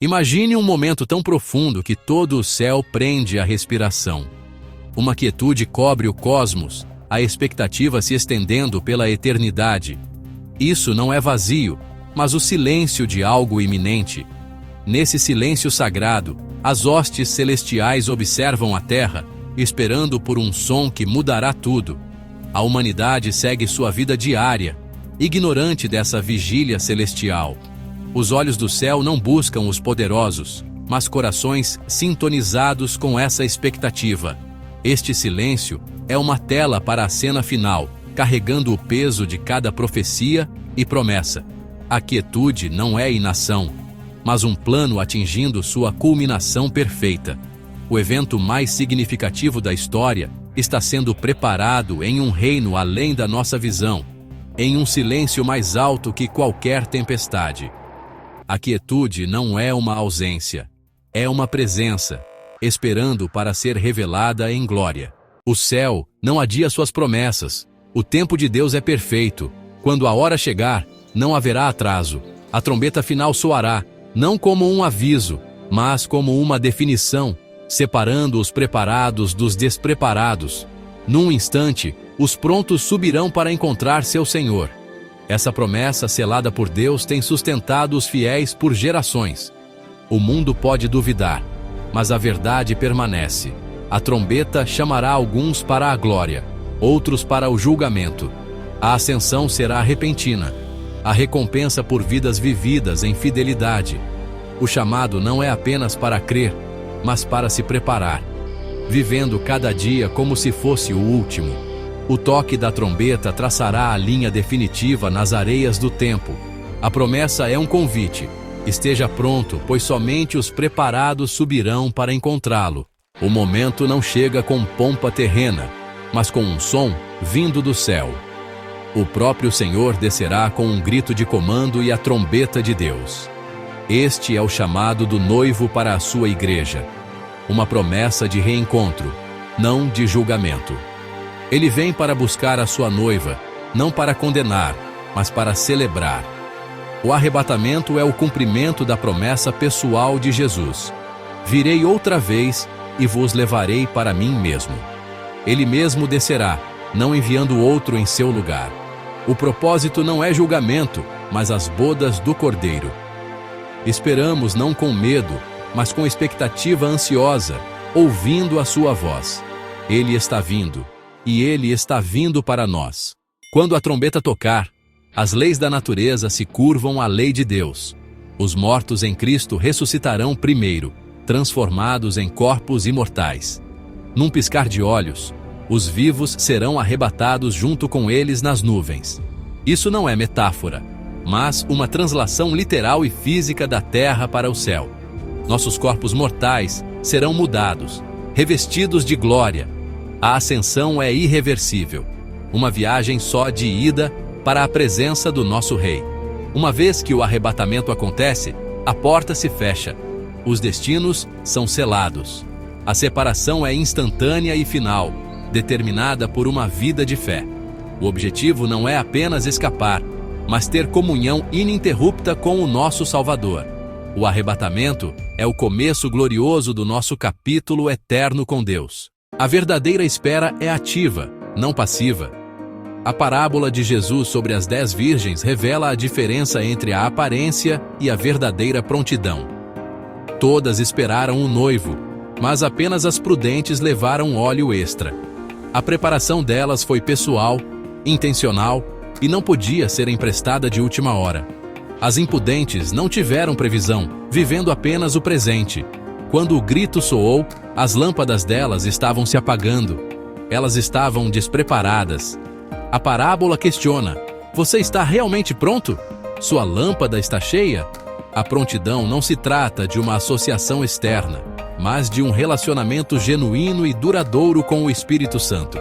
Imagine um momento tão profundo que todo o céu prende a respiração. Uma quietude cobre o cosmos, a expectativa se estendendo pela eternidade. Isso não é vazio, mas o silêncio de algo iminente. Nesse silêncio sagrado, as hostes celestiais observam a terra, esperando por um som que mudará tudo. A humanidade segue sua vida diária, ignorante dessa vigília celestial. Os olhos do céu não buscam os poderosos, mas corações sintonizados com essa expectativa. Este silêncio é uma tela para a cena final, carregando o peso de cada profecia e promessa. A quietude não é inação, mas um plano atingindo sua culminação perfeita. O evento mais significativo da história está sendo preparado em um reino além da nossa visão, em um silêncio mais alto que qualquer tempestade. A quietude não é uma ausência, é uma presença, esperando para ser revelada em glória. O céu não adia suas promessas. O tempo de Deus é perfeito. Quando a hora chegar, não haverá atraso. A trombeta final soará, não como um aviso, mas como uma definição, separando os preparados dos despreparados. Num instante, os prontos subirão para encontrar seu Senhor. Essa promessa selada por Deus tem sustentado os fiéis por gerações. O mundo pode duvidar, mas a verdade permanece. A trombeta chamará alguns para a glória, outros para o julgamento. A ascensão será repentina, a recompensa por vidas vividas em fidelidade. O chamado não é apenas para crer, mas para se preparar, vivendo cada dia como se fosse o último. O toque da trombeta traçará a linha definitiva nas areias do tempo. A promessa é um convite. Esteja pronto, pois somente os preparados subirão para encontrá-lo. O momento não chega com pompa terrena, mas com um som vindo do céu. O próprio Senhor descerá com um grito de comando e a trombeta de Deus. Este é o chamado do noivo para a sua igreja. Uma promessa de reencontro, não de julgamento. Ele vem para buscar a sua noiva, não para condenar, mas para celebrar. O arrebatamento é o cumprimento da promessa pessoal de Jesus. Virei outra vez e vos levarei para mim mesmo. Ele mesmo descerá, não enviando outro em seu lugar. O propósito não é julgamento, mas as bodas do Cordeiro. Esperamos não com medo, mas com expectativa ansiosa, ouvindo a sua voz. Ele está vindo. E ele está vindo para nós. Quando a trombeta tocar, as leis da natureza se curvam à lei de Deus. Os mortos em Cristo ressuscitarão primeiro, transformados em corpos imortais. Num piscar de olhos, os vivos serão arrebatados junto com eles nas nuvens. Isso não é metáfora, mas uma translação literal e física da terra para o céu. Nossos corpos mortais serão mudados, revestidos de glória. A ascensão é irreversível, uma viagem só de ida para a presença do nosso Rei. Uma vez que o arrebatamento acontece, a porta se fecha, os destinos são selados. A separação é instantânea e final, determinada por uma vida de fé. O objetivo não é apenas escapar, mas ter comunhão ininterrupta com o nosso Salvador. O arrebatamento é o começo glorioso do nosso capítulo eterno com Deus. A verdadeira espera é ativa, não passiva. A parábola de Jesus sobre as 10 virgens revela a diferença entre a aparência e a verdadeira prontidão. Todas esperaram o noivo, mas apenas as prudentes levaram óleo extra. A preparação delas foi pessoal, intencional e não podia ser emprestada de última hora. As impudentes não tiveram previsão, vivendo apenas o presente. Quando o grito soou, as lâmpadas delas estavam se apagando. Elas estavam despreparadas. A parábola questiona: você está realmente pronto? Sua lâmpada está cheia? A prontidão não se trata de uma associação externa, mas de um relacionamento genuíno e duradouro com o Espírito Santo.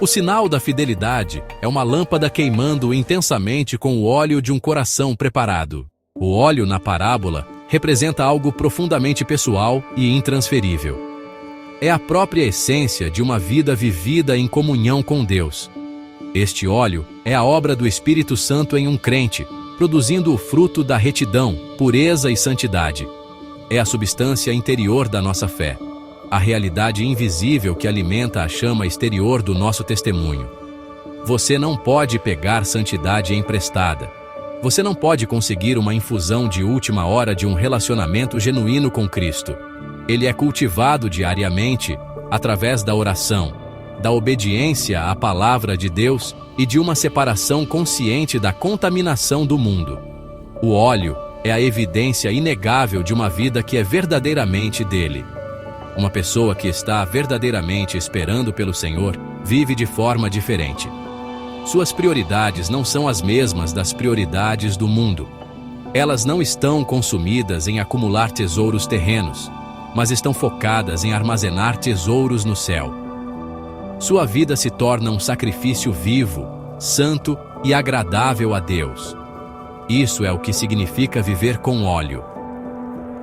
O sinal da fidelidade é uma lâmpada queimando intensamente com o óleo de um coração preparado. O óleo na parábola representa algo profundamente pessoal e intransferível. É a própria essência de uma vida vivida em comunhão com Deus. Este óleo é a obra do Espírito Santo em um crente, produzindo o fruto da retidão, pureza e santidade. é a substância interior da nossa fé, a realidade invisível que alimenta a chama exterior do nosso testemunho. Você não pode pegar santidade emprestada. Você não pode conseguir uma infusão de última hora de um relacionamento genuíno com Cristo. Ele é cultivado diariamente através da oração, da obediência à palavra de Deus e de uma separação consciente da contaminação do mundo. O óleo é a evidência inegável de uma vida que é verdadeiramente dele. Uma pessoa que está verdadeiramente esperando pelo Senhor vive de forma diferente. Suas prioridades não são as mesmas das prioridades do mundo. Elas não estão consumidas em acumular tesouros terrenos, mas estão focadas em armazenar tesouros no céu. Sua vida se torna um sacrifício vivo, santo e agradável a Deus. Isso é o que significa viver com óleo.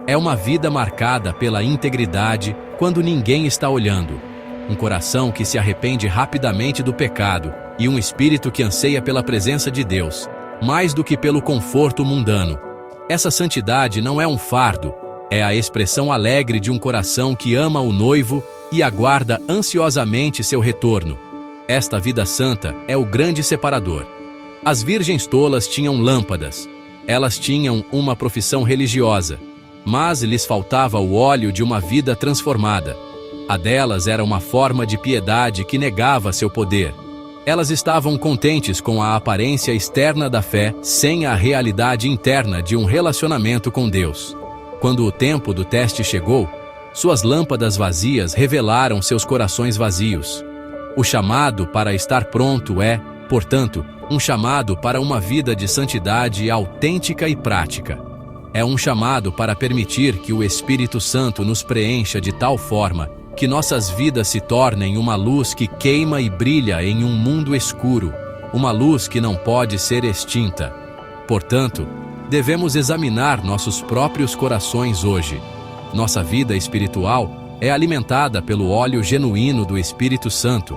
É uma vida marcada pela integridade quando ninguém está olhando, um coração que se arrepende rapidamente do pecado e um espírito que anseia pela presença de Deus, mais do que pelo conforto mundano. Essa santidade não é um fardo, é a expressão alegre de um coração que ama o noivo e aguarda ansiosamente seu retorno. Esta vida santa é o grande separador. As virgens tolas tinham lâmpadas. Elas tinham uma profissão religiosa, mas lhes faltava o óleo de uma vida transformada. A delas era uma forma de piedade que negava seu poder. Elas estavam contentes com a aparência externa da fé, sem a realidade interna de um relacionamento com Deus. Quando o tempo do teste chegou, suas lâmpadas vazias revelaram seus corações vazios. O chamado para estar pronto é, portanto, um chamado para uma vida de santidade autêntica e prática. É um chamado para permitir que o Espírito Santo nos preencha de tal forma que nossas vidas se tornem uma luz que queima e brilha em um mundo escuro, uma luz que não pode ser extinta. Portanto, devemos examinar nossos próprios corações hoje. Nossa vida espiritual é alimentada pelo óleo genuíno do Espírito Santo.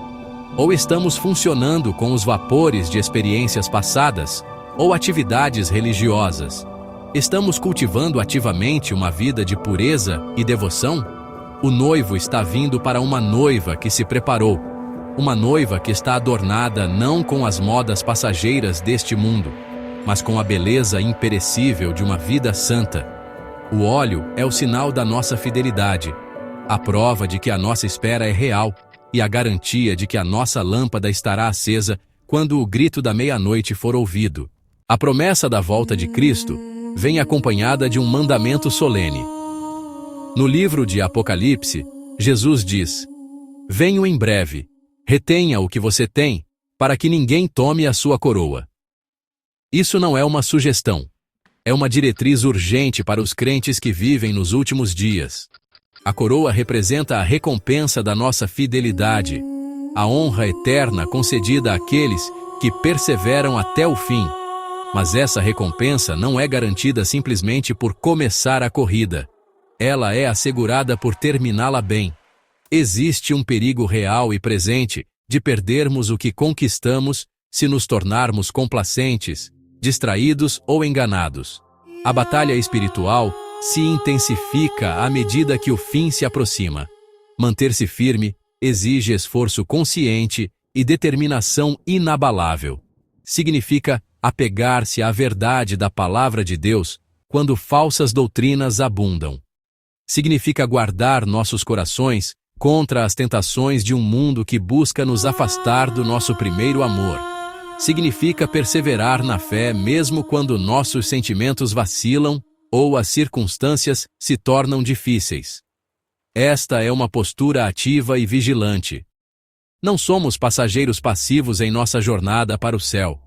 Ou estamos funcionando com os vapores de experiências passadas ou atividades religiosas? Estamos cultivando ativamente uma vida de pureza e devoção? O noivo está vindo para uma noiva que se preparou, uma noiva que está adornada não com as modas passageiras deste mundo, mas com a beleza imperecível de uma vida santa. O óleo é o sinal da nossa fidelidade, a prova de que a nossa espera é real e a garantia de que a nossa lâmpada estará acesa quando o grito da meia-noite for ouvido. A promessa da volta de Cristo vem acompanhada de um mandamento solene. No livro de Apocalipse, Jesus diz: "Venho em breve, retenha o que você tem, para que ninguém tome a sua coroa." Isso não é uma sugestão. É uma diretriz urgente para os crentes que vivem nos últimos dias. A coroa representa a recompensa da nossa fidelidade, a honra eterna concedida àqueles que perseveram até o fim. Mas essa recompensa não é garantida simplesmente por começar a corrida. Ela é assegurada por terminá-la bem. Existe um perigo real e presente de perdermos o que conquistamos se nos tornarmos complacentes, distraídos ou enganados. A batalha espiritual se intensifica à medida que o fim se aproxima. Manter-se firme exige esforço consciente e determinação inabalável. Significa apegar-se à verdade da palavra de Deus quando falsas doutrinas abundam. Significa guardar nossos corações contra as tentações de um mundo que busca nos afastar do nosso primeiro amor. Significa perseverar na fé mesmo quando nossos sentimentos vacilam ou as circunstâncias se tornam difíceis. Esta é uma postura ativa e vigilante. Não somos passageiros passivos em nossa jornada para o céu,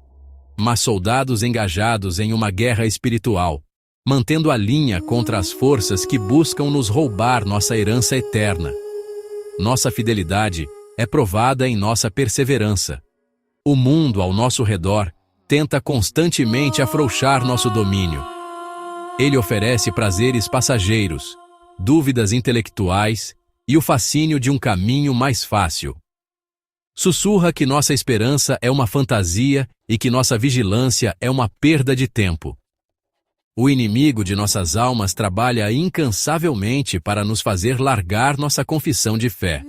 mas soldados engajados em uma guerra espiritual, mantendo a linha contra as forças que buscam nos roubar nossa herança eterna. Nossa fidelidade é provada em nossa perseverança. O mundo ao nosso redor tenta constantemente afrouxar nosso domínio. Ele oferece prazeres passageiros, dúvidas intelectuais e o fascínio de um caminho mais fácil. Sussurra que nossa esperança é uma fantasia e que nossa vigilância é uma perda de tempo. O inimigo de nossas almas trabalha incansavelmente para nos fazer largar nossa confissão de fé.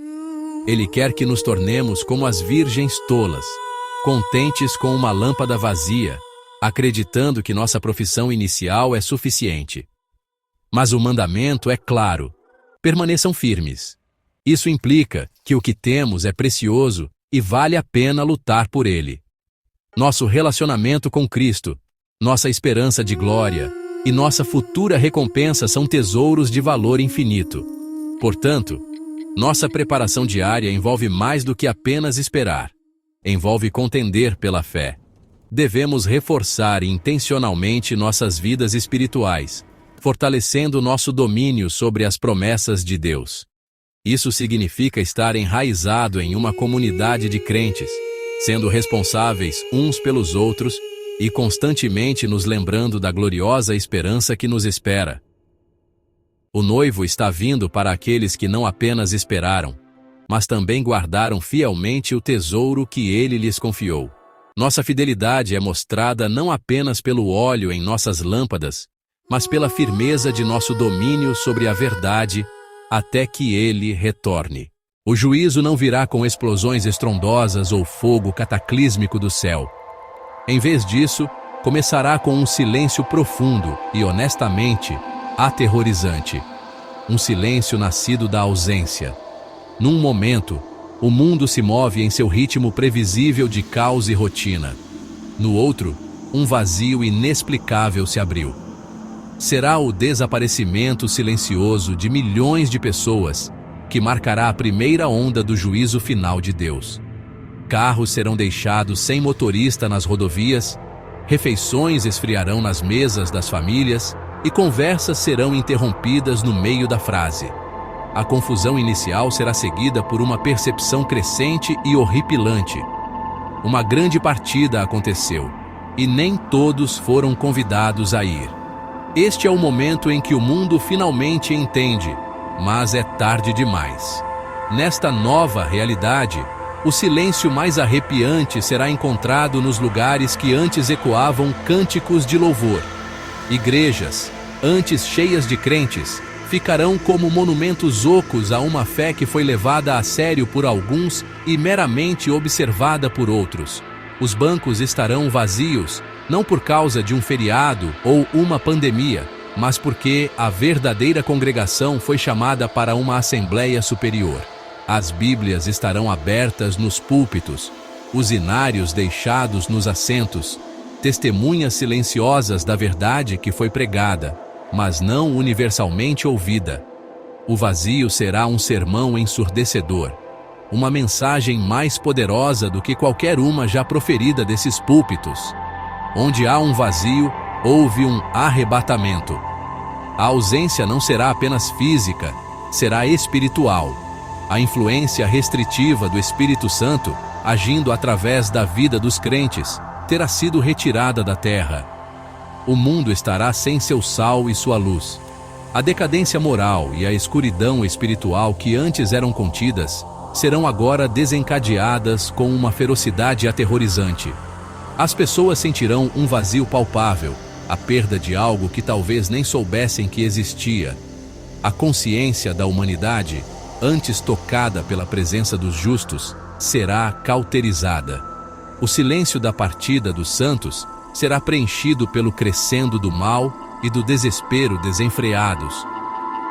Ele quer que nos tornemos como as virgens tolas, contentes com uma lâmpada vazia, acreditando que nossa profissão inicial é suficiente. Mas o mandamento é claro: permaneçam firmes. Isso implica que o que temos é precioso e vale a pena lutar por ele. Nosso relacionamento com Cristo, nossa esperança de glória e nossa futura recompensa são tesouros de valor infinito. Portanto, nossa preparação diária envolve mais do que apenas esperar. Envolve contender pela fé. Devemos reforçar intencionalmente nossas vidas espirituais, fortalecendo nosso domínio sobre as promessas de Deus. Isso significa estar enraizado em uma comunidade de crentes, sendo responsáveis uns pelos outros e constantemente nos lembrando da gloriosa esperança que nos espera. O noivo está vindo para aqueles que não apenas esperaram, mas também guardaram fielmente o tesouro que ele lhes confiou. Nossa fidelidade é mostrada não apenas pelo óleo em nossas lâmpadas, mas pela firmeza de nosso domínio sobre a verdade até que ele retorne. O juízo não virá com explosões estrondosas ou fogo cataclísmico do céu. Em vez disso, começará com um silêncio profundo e, honestamente, aterrorizante. Um silêncio nascido da ausência. Num momento, o mundo se move em seu ritmo previsível de caos e rotina. No outro, um vazio inexplicável se abriu. Será o desaparecimento silencioso de milhões de pessoas que marcará a primeira onda do juízo final de Deus. Carros serão deixados sem motorista nas rodovias, refeições esfriarão nas mesas das famílias e conversas serão interrompidas no meio da frase. A confusão inicial será seguida por uma percepção crescente e horripilante. Uma grande partida aconteceu, e nem todos foram convidados a ir. Este é o momento em que o mundo finalmente entende, mas é tarde demais. Nesta nova realidade, o silêncio mais arrepiante será encontrado nos lugares que antes ecoavam cânticos de louvor. Igrejas, antes cheias de crentes, ficarão como monumentos ocos a uma fé que foi levada a sério por alguns e meramente observada por outros. Os bancos estarão vazios, não por causa de um feriado ou uma pandemia, mas porque a verdadeira congregação foi chamada para uma assembleia superior. As Bíblias estarão abertas nos púlpitos, os inários deixados nos assentos, testemunhas silenciosas da verdade que foi pregada, mas não universalmente ouvida. O vazio será um sermão ensurdecedor, uma mensagem mais poderosa do que qualquer uma já proferida desses púlpitos. Onde há um vazio, houve um arrebatamento. A ausência não será apenas física, será espiritual. A influência restritiva do Espírito Santo, agindo através da vida dos crentes, terá sido retirada da terra. O mundo estará sem seu sal e sua luz. A decadência moral e a escuridão espiritual que antes eram contidas, serão agora desencadeadas com uma ferocidade aterrorizante. As pessoas sentirão um vazio palpável, a perda de algo que talvez nem soubessem que existia. A consciência da humanidade, antes tocada pela presença dos justos, será cauterizada. O silêncio da partida dos santos será preenchido pelo crescendo do mal e do desespero desenfreados.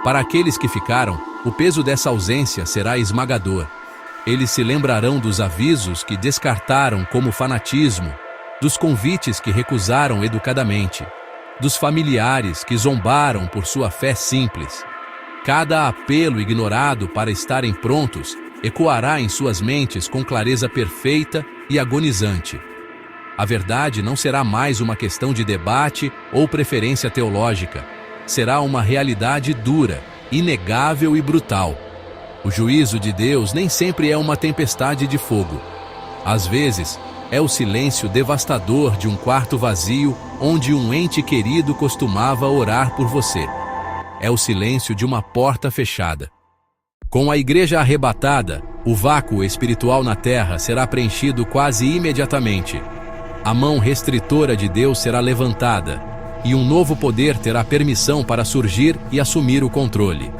Para aqueles que ficaram, o peso dessa ausência será esmagador. Eles se lembrarão dos avisos que descartaram como fanatismo, dos convites que recusaram educadamente, dos familiares que zombaram por sua fé simples. Cada apelo ignorado para estarem prontos ecoará em suas mentes com clareza perfeita e agonizante. A verdade não será mais uma questão de debate ou preferência teológica. Será uma realidade dura, inegável e brutal. O juízo de Deus nem sempre é uma tempestade de fogo. Às vezes, é o silêncio devastador de um quarto vazio onde um ente querido costumava orar por você. É o silêncio de uma porta fechada. Com a igreja arrebatada, o vácuo espiritual na terra será preenchido quase imediatamente. A mão restritora de Deus será levantada, e um novo poder terá permissão para surgir e assumir o controle.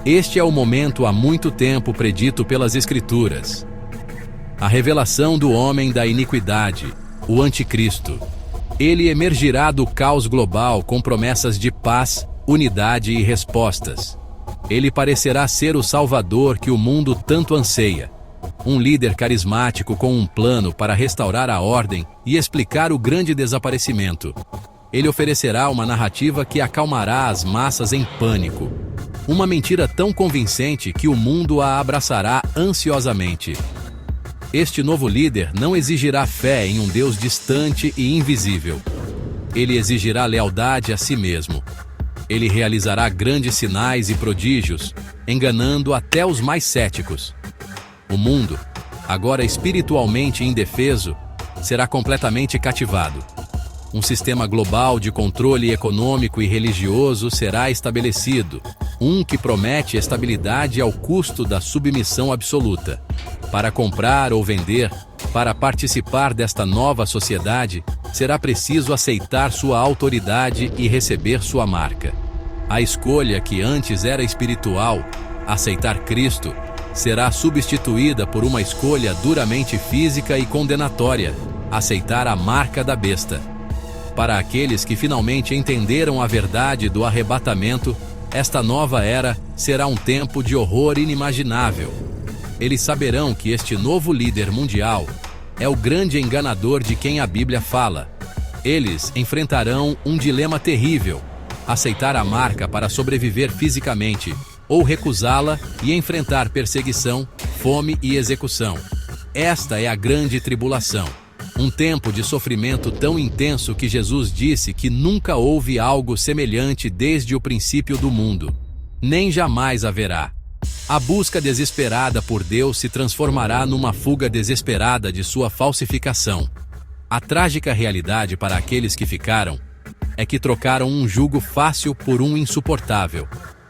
Este é o momento há muito tempo predito pelas Escrituras. A revelação do homem da iniquidade, o Anticristo. Ele emergirá do caos global com promessas de paz, unidade e respostas. Ele parecerá ser o Salvador que o mundo tanto anseia. Um líder carismático com um plano para restaurar a ordem e explicar o grande desaparecimento. Ele oferecerá uma narrativa que acalmará as massas em pânico. Uma mentira tão convincente que o mundo a abraçará ansiosamente. Este novo líder não exigirá fé em um Deus distante e invisível. Ele exigirá lealdade a si mesmo. Ele realizará grandes sinais e prodígios, enganando até os mais céticos. O mundo, agora espiritualmente indefeso, será completamente cativado. Um sistema global de controle econômico e religioso será estabelecido, um que promete estabilidade ao custo da submissão absoluta. Para comprar ou vender, para participar desta nova sociedade, será preciso aceitar sua autoridade e receber sua marca. A escolha que antes era espiritual, aceitar Cristo, será substituída por uma escolha duramente física e condenatória, aceitar a marca da besta. Para aqueles que finalmente entenderam a verdade do arrebatamento, esta nova era será um tempo de horror inimaginável. Eles saberão que este novo líder mundial é o grande enganador de quem a Bíblia fala. Eles enfrentarão um dilema terrível: aceitar a marca para sobreviver fisicamente, ou recusá-la e enfrentar perseguição, fome e execução. Esta é a grande tribulação. Um tempo de sofrimento tão intenso que Jesus disse que nunca houve algo semelhante desde o princípio do mundo. Nem jamais haverá. A busca desesperada por Deus se transformará numa fuga desesperada de sua falsificação. A trágica realidade para aqueles que ficaram é que trocaram um jugo fácil por um insuportável.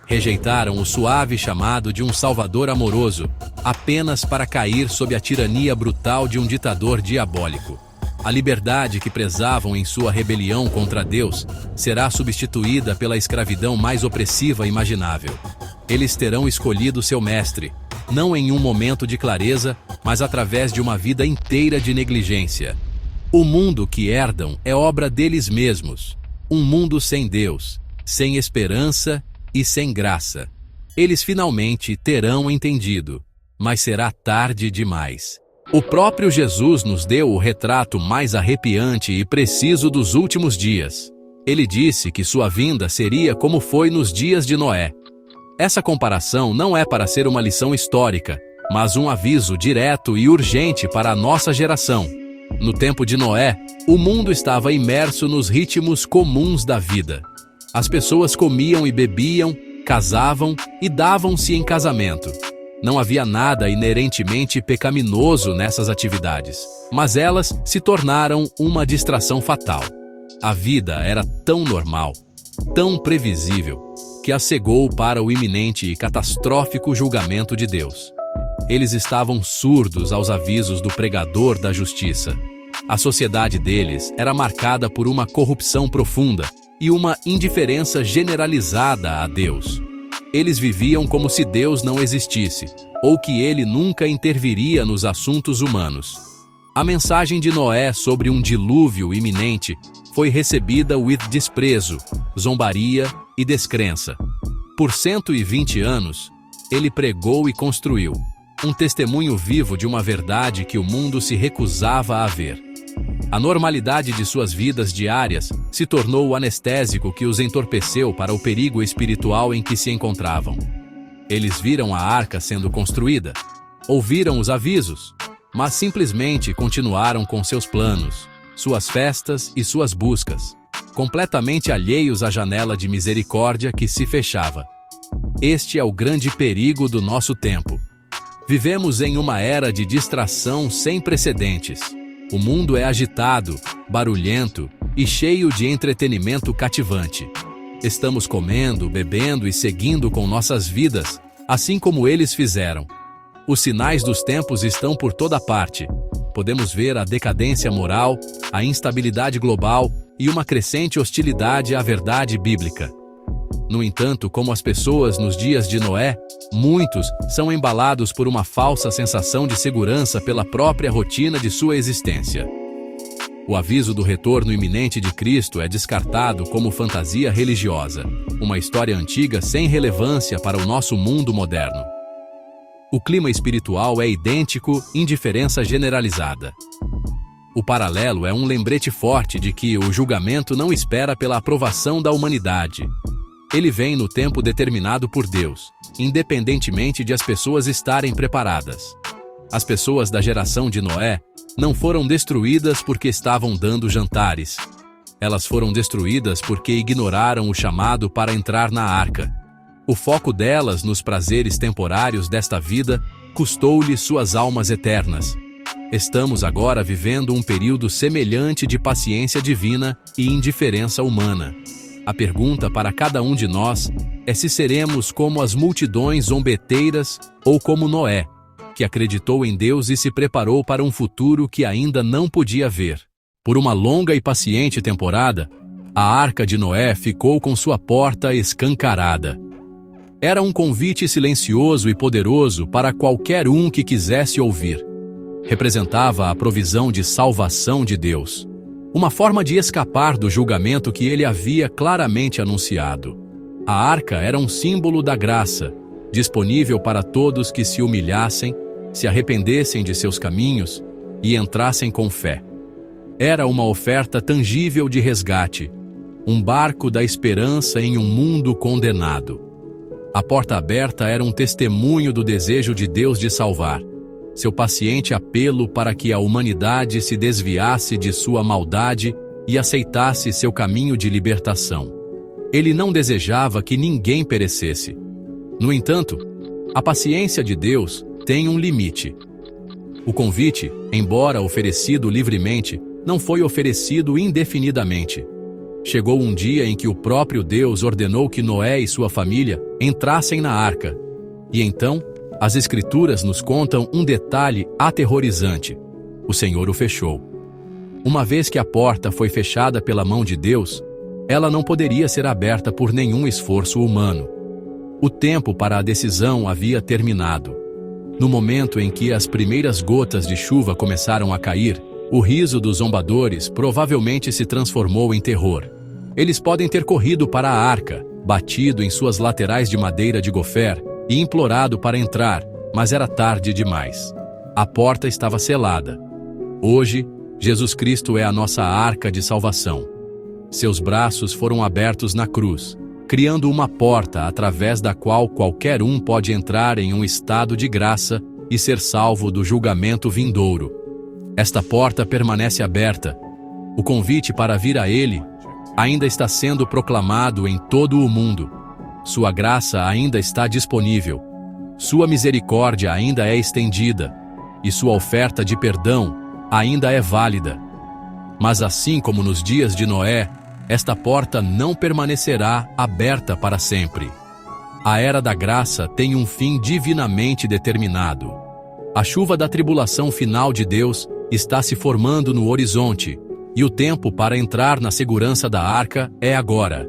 Rejeitaram o suave chamado de um Salvador amoroso, apenas para cair sob a tirania brutal de um ditador diabólico. A liberdade que prezavam em sua rebelião contra Deus será substituída pela escravidão mais opressiva imaginável. Eles terão escolhido seu mestre, não em um momento de clareza, mas através de uma vida inteira de negligência. O mundo que herdam é obra deles mesmos. Um mundo sem Deus, sem esperança e sem graça. Eles finalmente terão entendido, mas será tarde demais. O próprio Jesus nos deu o retrato mais arrepiante e preciso dos últimos dias. Ele disse que sua vinda seria como foi nos dias de Noé. Essa comparação não é para ser uma lição histórica, mas um aviso direto e urgente para a nossa geração. No tempo de Noé, o mundo estava imerso nos ritmos comuns da vida. As pessoas comiam e bebiam, casavam e davam-se em casamento. Não havia nada inerentemente pecaminoso nessas atividades, mas elas se tornaram uma distração fatal. A vida era tão normal, tão previsível, que a cegou para o iminente e catastrófico julgamento de Deus. Eles estavam surdos aos avisos do pregador da justiça. A sociedade deles era marcada por uma corrupção profunda e uma indiferença generalizada a Deus. Eles viviam como se Deus não existisse, ou que ele nunca interviria nos assuntos humanos. A mensagem de Noé sobre um dilúvio iminente foi recebida com desprezo, zombaria e descrença. Por 120 anos, ele pregou e construiu um testemunho vivo de uma verdade que o mundo se recusava a ver. A normalidade de suas vidas diárias se tornou o anestésico que os entorpeceu para o perigo espiritual em que se encontravam. Eles viram a arca sendo construída, ouviram os avisos, mas simplesmente continuaram com seus planos, suas festas e suas buscas, completamente alheios à janela de misericórdia que se fechava. Este é o grande perigo do nosso tempo. Vivemos em uma era de distração sem precedentes. O mundo é agitado, barulhento e cheio de entretenimento cativante. Estamos comendo, bebendo e seguindo com nossas vidas, assim como eles fizeram. Os sinais dos tempos estão por toda parte. Podemos ver a decadência moral, a instabilidade global e uma crescente hostilidade à verdade bíblica. No entanto, como as pessoas nos dias de Noé, muitos são embalados por uma falsa sensação de segurança pela própria rotina de sua existência. O aviso do retorno iminente de Cristo é descartado como fantasia religiosa, uma história antiga sem relevância para o nosso mundo moderno. O clima espiritual é idêntico, indiferença generalizada. O paralelo é um lembrete forte de que o julgamento não espera pela aprovação da humanidade. Ele vem no tempo determinado por Deus, independentemente de as pessoas estarem preparadas. As pessoas da geração de Noé não foram destruídas porque estavam dando jantares. Elas foram destruídas porque ignoraram o chamado para entrar na arca. O foco delas nos prazeres temporários desta vida custou-lhe suas almas eternas. Estamos agora vivendo um período semelhante de paciência divina e indiferença humana. A pergunta para cada um de nós é se seremos como as multidões zombeteiras ou como Noé, que acreditou em Deus e se preparou para um futuro que ainda não podia ver. Por uma longa e paciente temporada, a arca de Noé ficou com sua porta escancarada. Era um convite silencioso e poderoso para qualquer um que quisesse ouvir. Representava a provisão de salvação de Deus, uma forma de escapar do julgamento que ele havia claramente anunciado. A arca era um símbolo da graça, disponível para todos que se humilhassem, se arrependessem de seus caminhos e entrassem com fé. Era uma oferta tangível de resgate, um barco da esperança em um mundo condenado. A porta aberta era um testemunho do desejo de Deus de salvar, seu paciente apelo para que a humanidade se desviasse de sua maldade e aceitasse seu caminho de libertação. Ele não desejava que ninguém perecesse. No entanto, a paciência de Deus tem um limite. O convite, embora oferecido livremente, não foi oferecido indefinidamente. Chegou um dia em que o próprio Deus ordenou que Noé e sua família entrassem na arca. E então, as Escrituras nos contam um detalhe aterrorizante. O Senhor o fechou. Uma vez que a porta foi fechada pela mão de Deus, ela não poderia ser aberta por nenhum esforço humano. O tempo para a decisão havia terminado. No momento em que as primeiras gotas de chuva começaram a cair, o riso dos zombadores provavelmente se transformou em terror. Eles podem ter corrido para a arca, batido em suas laterais de madeira de gofer e implorado para entrar, mas era tarde demais. A porta estava selada. Hoje, Jesus Cristo é a nossa arca de salvação. Seus braços foram abertos na cruz, criando uma porta através da qual qualquer um pode entrar em um estado de graça e ser salvo do julgamento vindouro. Esta porta permanece aberta. O convite para vir a Ele ainda está sendo proclamado em todo o mundo. Sua graça ainda está disponível. Sua misericórdia ainda é estendida. E sua oferta de perdão ainda é válida. Mas assim como nos dias de Noé, esta porta não permanecerá aberta para sempre. A era da graça tem um fim divinamente determinado. A chuva da tribulação final de Deus está se formando no horizonte, e o tempo para entrar na segurança da arca é agora.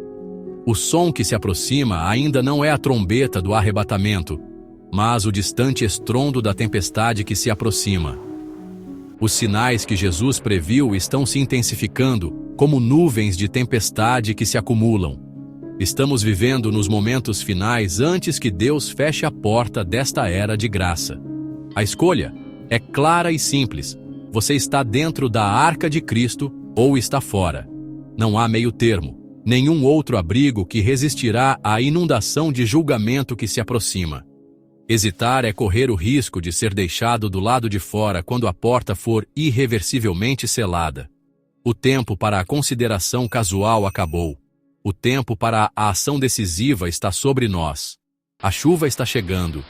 O som que se aproxima ainda não é a trombeta do arrebatamento, mas o distante estrondo da tempestade que se aproxima. Os sinais que Jesus previu estão se intensificando, como nuvens de tempestade que se acumulam. Estamos vivendo nos momentos finais antes que Deus feche a porta desta era de graça. A escolha é clara e simples. Você está dentro da arca de Cristo ou está fora. Não há meio termo, nenhum outro abrigo que resistirá à inundação de julgamento que se aproxima. Hesitar é correr o risco de ser deixado do lado de fora quando a porta for irreversivelmente selada. O tempo para a consideração casual acabou. O tempo para a ação decisiva está sobre nós. A chuva está chegando.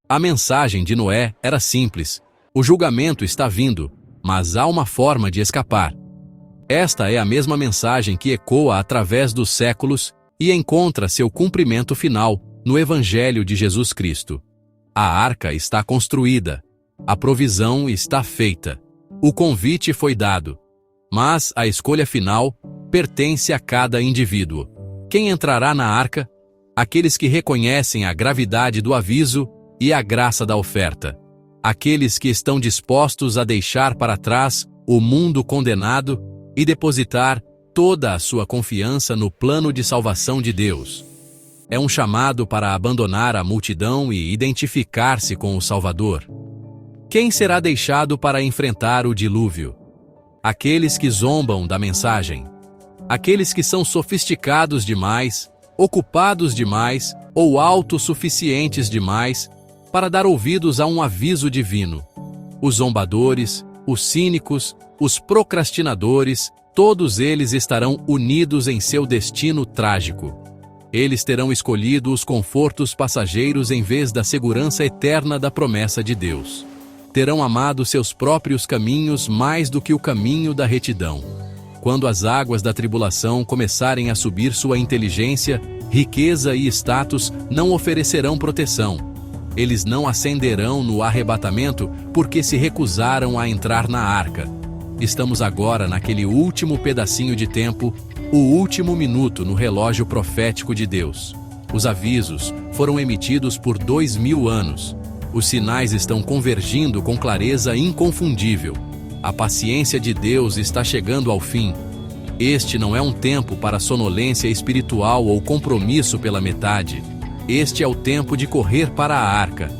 A mensagem de Noé era simples. O julgamento está vindo, mas há uma forma de escapar. Esta é a mesma mensagem que ecoa através dos séculos e encontra seu cumprimento final no Evangelho de Jesus Cristo. A arca está construída. A provisão está feita. O convite foi dado. Mas a escolha final pertence a cada indivíduo. Quem entrará na arca? Aqueles que reconhecem a gravidade do aviso e a graça da oferta. Aqueles que estão dispostos a deixar para trás o mundo condenado e depositar toda a sua confiança no plano de salvação de Deus. É um chamado para abandonar a multidão e identificar-se com o Salvador. Quem será deixado para enfrentar o dilúvio? Aqueles que zombam da mensagem. Aqueles que são sofisticados demais, ocupados demais ou autossuficientes demais para dar ouvidos a um aviso divino. Os zombadores, os cínicos, os procrastinadores, todos eles estarão unidos em seu destino trágico. Eles terão escolhido os confortos passageiros em vez da segurança eterna da promessa de Deus. Terão amado seus próprios caminhos mais do que o caminho da retidão. Quando as águas da tribulação começarem a subir, sua inteligência, riqueza e status não oferecerão proteção. Eles não ascenderão no arrebatamento porque se recusaram a entrar na arca. Estamos agora naquele último pedacinho de tempo, o último minuto no relógio profético de Deus. Os avisos foram emitidos por 2000 anos. Os sinais estão convergindo com clareza inconfundível. A paciência de Deus está chegando ao fim. Este não é um tempo para sonolência espiritual ou compromisso pela metade. Este é o tempo de correr para a arca.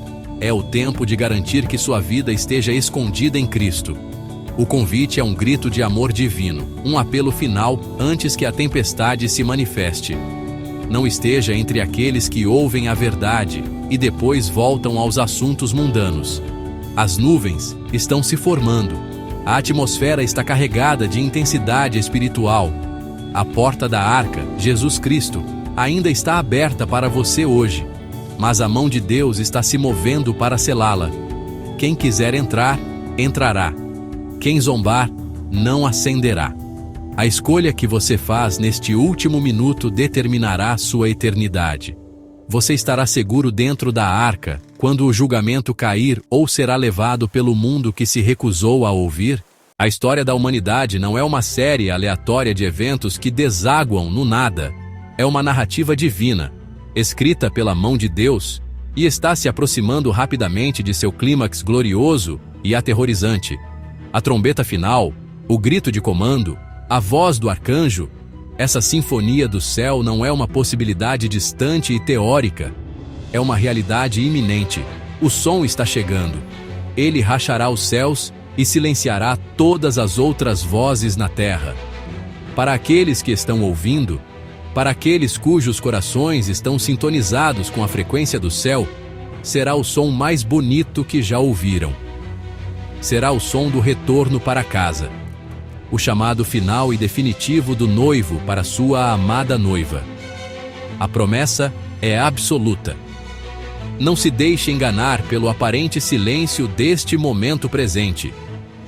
É o tempo de garantir que sua vida esteja escondida em Cristo. O convite é um grito de amor divino, um apelo final antes que a tempestade se manifeste. Não esteja entre aqueles que ouvem a verdade e depois voltam aos assuntos mundanos. As nuvens estão se formando. A atmosfera está carregada de intensidade espiritual. A porta da arca, Jesus Cristo, ainda está aberta para você hoje, mas a mão de Deus está se movendo para selá-la. Quem quiser entrar, entrará. Quem zombar, não ascenderá. A escolha que você faz neste último minuto determinará sua eternidade. Você estará seguro dentro da arca quando o julgamento cair ou será levado pelo mundo que se recusou a ouvir? A história da humanidade não é uma série aleatória de eventos que desaguam no nada. É uma narrativa divina, escrita pela mão de Deus, e está se aproximando rapidamente de seu clímax glorioso e aterrorizante. A trombeta final, o grito de comando, a voz do arcanjo, essa sinfonia do céu não é uma possibilidade distante e teórica. É uma realidade iminente. O som está chegando. Ele rachará os céus e silenciará todas as outras vozes na terra. Para aqueles que estão ouvindo, para aqueles cujos corações estão sintonizados com a frequência do céu, será o som mais bonito que já ouviram. Será o som do retorno para casa. O chamado final e definitivo do noivo para sua amada noiva. A promessa é absoluta. Não se deixe enganar pelo aparente silêncio deste momento presente.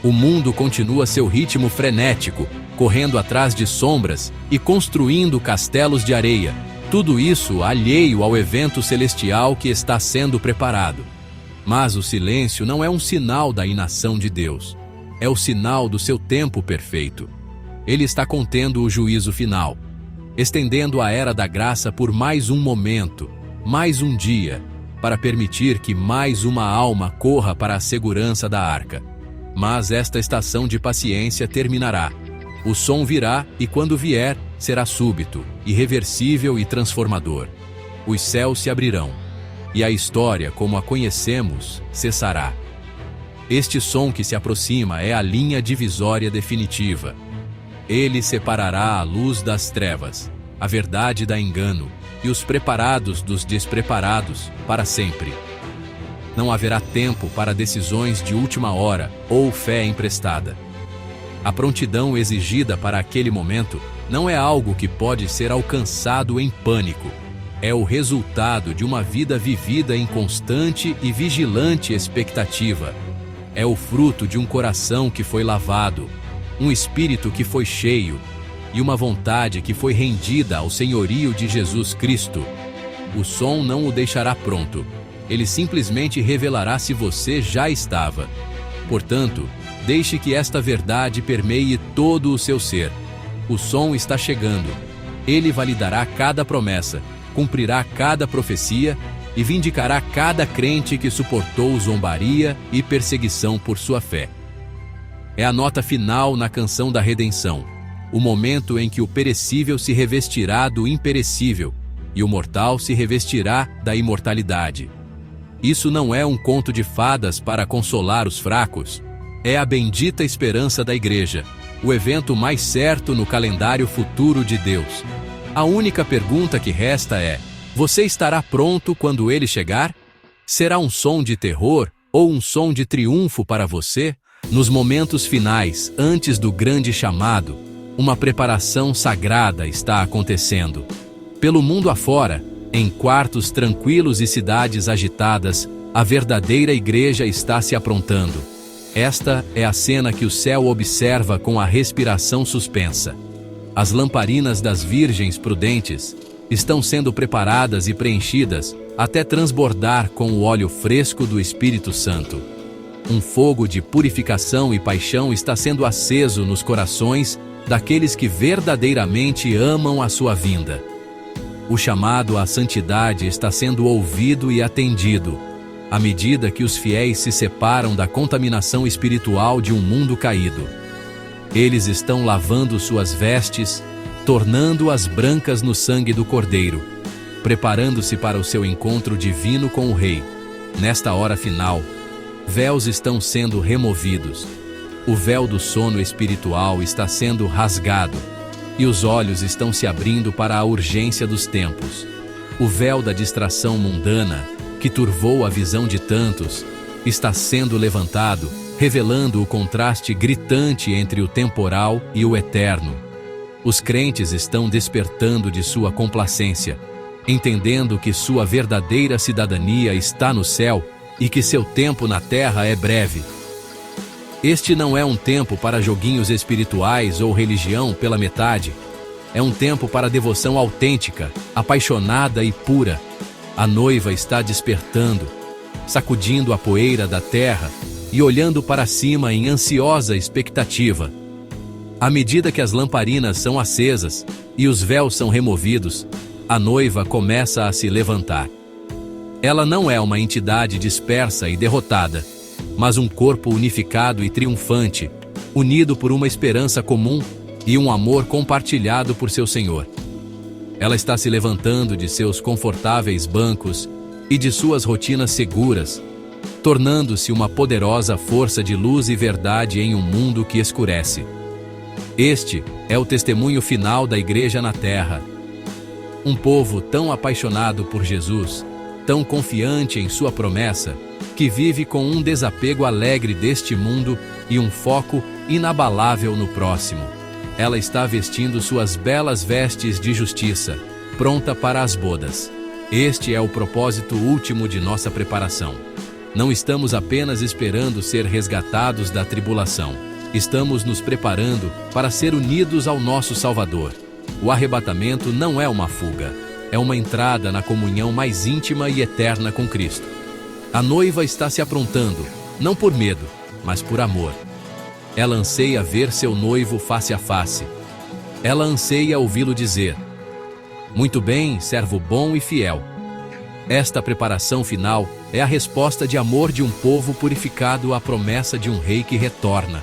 O mundo continua seu ritmo frenético, correndo atrás de sombras e construindo castelos de areia. Tudo isso alheio ao evento celestial que está sendo preparado. Mas o silêncio não é um sinal da inação de Deus. É o sinal do seu tempo perfeito. Ele está contendo o juízo final, estendendo a era da graça por mais um momento, mais um dia, para permitir que mais uma alma corra para a segurança da arca. Mas esta estação de paciência terminará. O som virá e, quando vier, será súbito, irreversível e transformador. Os céus se abrirão, e a história, como a conhecemos, cessará. Este som que se aproxima é a linha divisória definitiva. Ele separará a luz das trevas, a verdade da engano e os preparados dos despreparados para sempre. Não haverá tempo para decisões de última hora ou fé emprestada. A prontidão exigida para aquele momento não é algo que pode ser alcançado em pânico. É o resultado de uma vida vivida em constante e vigilante expectativa. É o fruto de um coração que foi lavado, um espírito que foi cheio e uma vontade que foi rendida ao senhorio de Jesus Cristo. O som não o deixará pronto. Ele simplesmente revelará se você já estava. Portanto, deixe que esta verdade permeie todo o seu ser. O som está chegando. Ele validará cada promessa, cumprirá cada profecia e vindicará cada crente que suportou zombaria e perseguição por sua fé. É a nota final na canção da redenção, o momento em que o perecível se revestirá do imperecível e o mortal se revestirá da imortalidade. Isso não é um conto de fadas para consolar os fracos. É a bendita esperança da Igreja, o evento mais certo no calendário futuro de Deus. A única pergunta que resta é: você estará pronto quando ele chegar? Será um som de terror ou um som de triunfo para você? Nos momentos finais, antes do grande chamado, uma preparação sagrada está acontecendo. Pelo mundo afora, em quartos tranquilos e cidades agitadas, a verdadeira igreja está se aprontando. Esta é a cena que o céu observa com a respiração suspensa. As lamparinas das virgens prudentes estão sendo preparadas e preenchidas até transbordar com o óleo fresco do Espírito Santo. Um fogo de purificação e paixão está sendo aceso nos corações daqueles que verdadeiramente amam a sua vinda. O chamado à santidade está sendo ouvido e atendido, à medida que os fiéis se separam da contaminação espiritual de um mundo caído. Eles estão lavando suas vestes, tornando-as brancas no sangue do Cordeiro, preparando-se para o seu encontro divino com o Rei. Nesta hora final, véus estão sendo removidos. O véu do sono espiritual está sendo rasgado, e os olhos estão se abrindo para a urgência dos tempos. O véu da distração mundana, que turvou a visão de tantos, está sendo levantado, revelando o contraste gritante entre o temporal e o eterno. Os crentes estão despertando de sua complacência, entendendo que sua verdadeira cidadania está no céu e que seu tempo na terra é breve. Este não é um tempo para joguinhos espirituais ou religião pela metade. É um tempo para devoção autêntica, apaixonada e pura. A noiva está despertando, sacudindo a poeira da terra e olhando para cima em ansiosa expectativa. À medida que as lamparinas são acesas e os véus são removidos, a noiva começa a se levantar. Ela não é uma entidade dispersa e derrotada, mas um corpo unificado e triunfante, unido por uma esperança comum e um amor compartilhado por seu Senhor. Ela está se levantando de seus confortáveis bancos e de suas rotinas seguras, tornando-se uma poderosa força de luz e verdade em um mundo que escurece. Este é o testemunho final da Igreja na Terra. Um povo tão apaixonado por Jesus, tão confiante em sua promessa, que vive com um desapego alegre deste mundo e um foco inabalável no próximo. Ela está vestindo suas belas vestes de justiça, pronta para as bodas. Este é o propósito último de nossa preparação. Não estamos apenas esperando ser resgatados da tribulação. Estamos nos preparando para ser unidos ao nosso Salvador. O arrebatamento não é uma fuga, é uma entrada na comunhão mais íntima e eterna com Cristo. A noiva está se aprontando, não por medo, mas por amor. Ela anseia ver seu noivo face a face. Ela anseia ouvi-lo dizer: "Muito bem, servo bom e fiel." Esta preparação final é a resposta de amor de um povo purificado à promessa de um rei que retorna.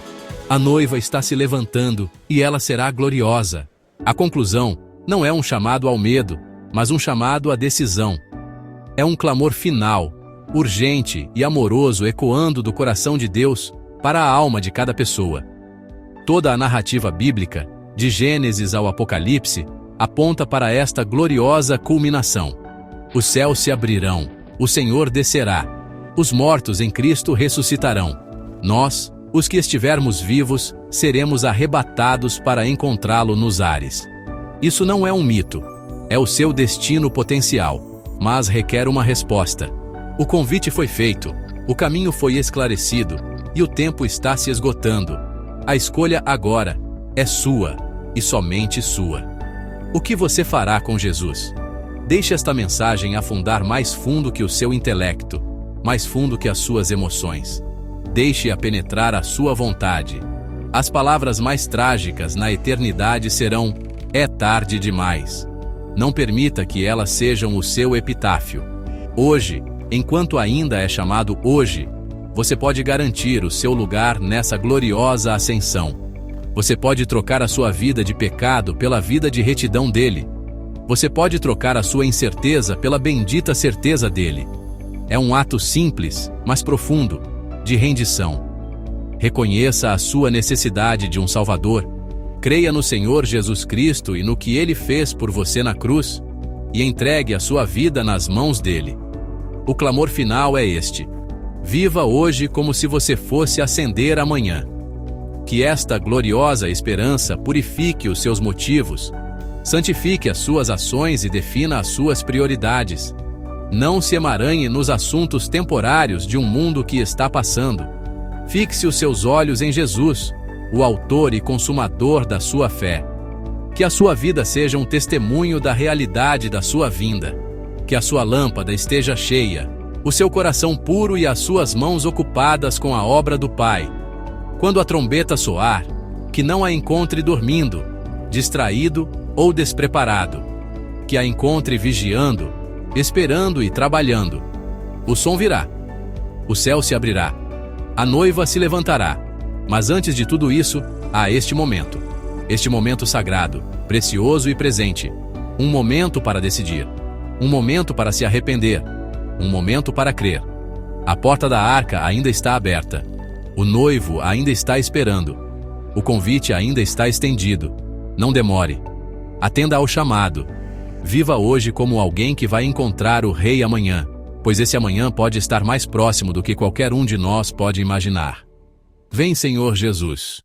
A noiva está se levantando e ela será gloriosa. A conclusão não é um chamado ao medo, mas um chamado à decisão. É um clamor final, urgente e amoroso, ecoando do coração de Deus para a alma de cada pessoa. Toda a narrativa bíblica, de Gênesis ao Apocalipse, aponta para esta gloriosa culminação. Os céus se abrirão, o Senhor descerá, os mortos em Cristo ressuscitarão. Nós, os que estivermos vivos, seremos arrebatados para encontrá-lo nos ares. Isso não é um mito, é o seu destino potencial, mas requer uma resposta. O convite foi feito, o caminho foi esclarecido e o tempo está se esgotando. A escolha agora é sua e somente sua. O que você fará com Jesus? Deixe esta mensagem afundar mais fundo que o seu intelecto, mais fundo que as suas emoções. Deixe-a penetrar a sua vontade. As palavras mais trágicas na eternidade serão: é tarde demais. Não permita que elas sejam o seu epitáfio. Hoje, enquanto ainda é chamado hoje, você pode garantir o seu lugar nessa gloriosa ascensão. Você pode trocar a sua vida de pecado pela vida de retidão dele. Você pode trocar a sua incerteza pela bendita certeza dele. É um ato simples, mas profundo, de rendição. Reconheça a sua necessidade de um Salvador. Creia no Senhor Jesus Cristo e no que Ele fez por você na cruz, e entregue a sua vida nas mãos dele. O clamor final é este: viva hoje como se você fosse ascender amanhã. Que esta gloriosa esperança purifique os seus motivos, santifique as suas ações e defina as suas prioridades. Não se emaranhe nos assuntos temporários de um mundo que está passando. Fixe os seus olhos em Jesus, o autor e consumador da sua fé. Que a sua vida seja um testemunho da realidade da sua vinda. Que a sua lâmpada esteja cheia, o seu coração puro e as suas mãos ocupadas com a obra do Pai. Quando a trombeta soar, que não a encontre dormindo, distraído ou despreparado. Que a encontre vigiando, esperando e trabalhando. O som virá. O céu se abrirá. A noiva se levantará. Mas antes de tudo isso, há este momento sagrado, precioso e presente. Um momento para decidir. Um momento para se arrepender. Um momento para crer. A porta da arca ainda está aberta. O noivo ainda está esperando. O convite ainda está estendido. Não demore. Atenda ao chamado. Viva hoje como alguém que vai encontrar o Rei amanhã, pois esse amanhã pode estar mais próximo do que qualquer um de nós pode imaginar. Vem, Senhor Jesus.